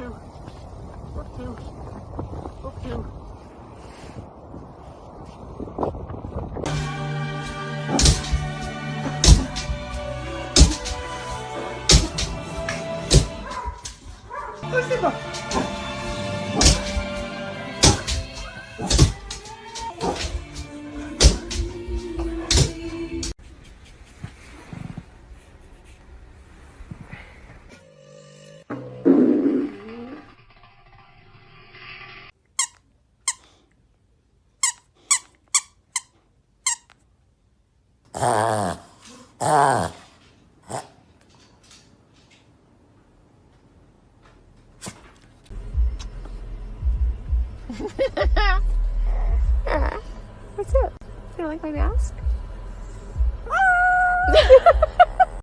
two. Up two. Up two. Oh, Simba! What's it? You don't like my mask?